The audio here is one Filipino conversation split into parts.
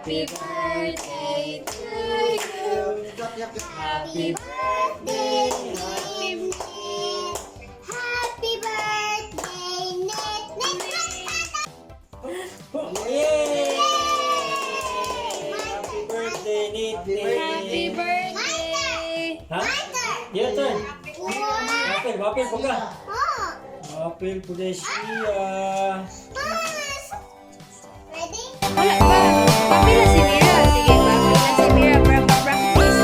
Happy birthday to you. Happy birthday, Nip. Happy birthday, Nip. Yay! Happy birthday, Nip. Happy birthday. Ha? Your turn. Apple, apple po ka. Apple po na siya. Ready? Wala ba? Papila si Mira. Sige, papila si Mira para pa-practice.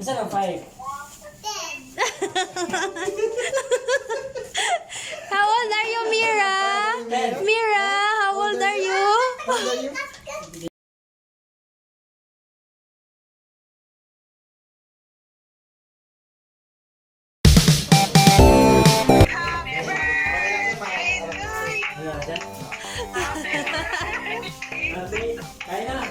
Isa lang, 5. How old are you, Mira? Mira, how old are you? Kain na.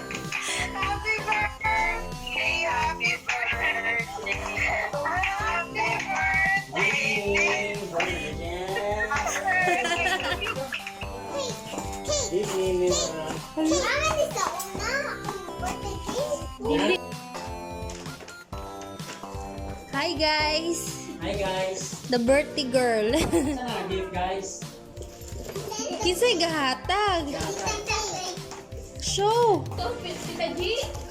Hi guys, Hi guys. the birthday girl. Saan ang gift guys? Kinsay gahatag? Show.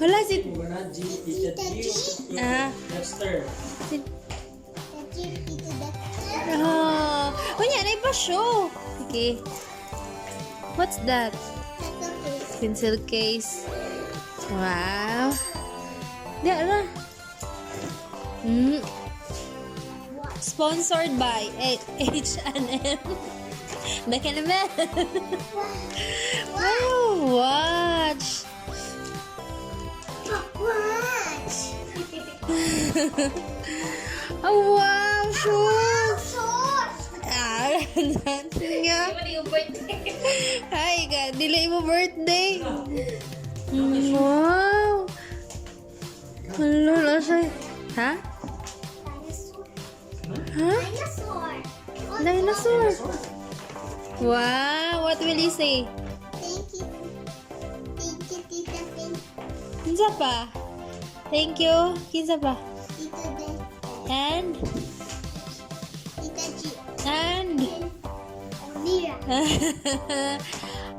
Hala si Muna G, Tita G, Dexter. Kunya na iba show. Okay. What's that? Pencil case. Wow. Diara. Sponsored by H&M. Baka naman. Wow, watch. Oh, wow, shoes. Natin nga. Hi, God. Delay mo birthday. Wow. Hello, nasa. Ha? Ha? Dinosaur. Wow, what will you say? Thank you. Thank you, Tita Pink. Kinsa pa? Thank you. Kinsa pa? Tita Ben. And? Tita G. And? Mira.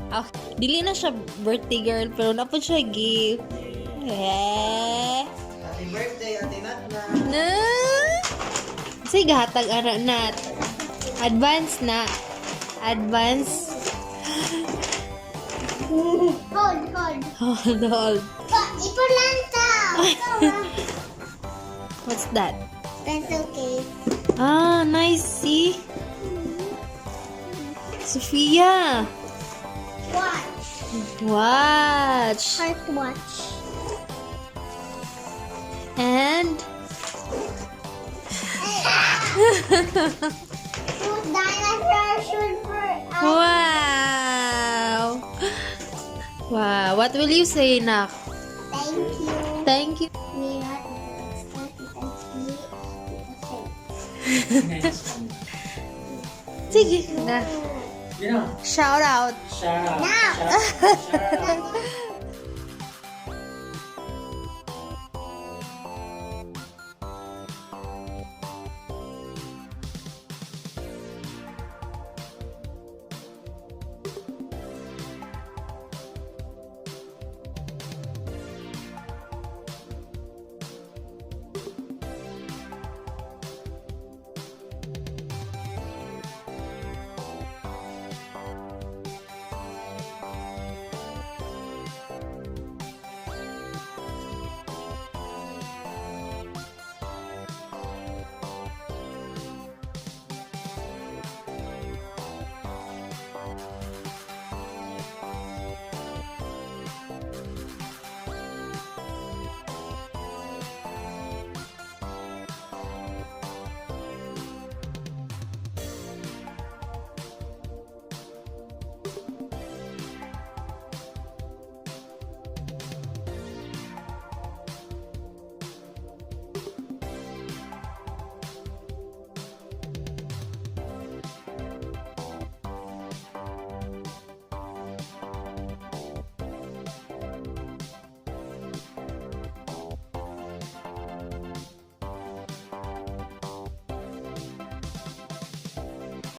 Okay. Dili na siya birthday girl, pero napod siya gift. Happy birthday, Ate Nat na. Na? Say gahatag anak nat. Advance na. Advance. Hold. Hold. Ipulanta. What's that? Pencil case. Ah, nice. See? Sophia. Watch. Watch. Heart watch. And? Dinosaur should for Wow! Wow, what will you say, nak? Thank you. Thank you. Mira, Tita Tita Sige na. Yun na. Shout out. Shout out. Now. Shout out.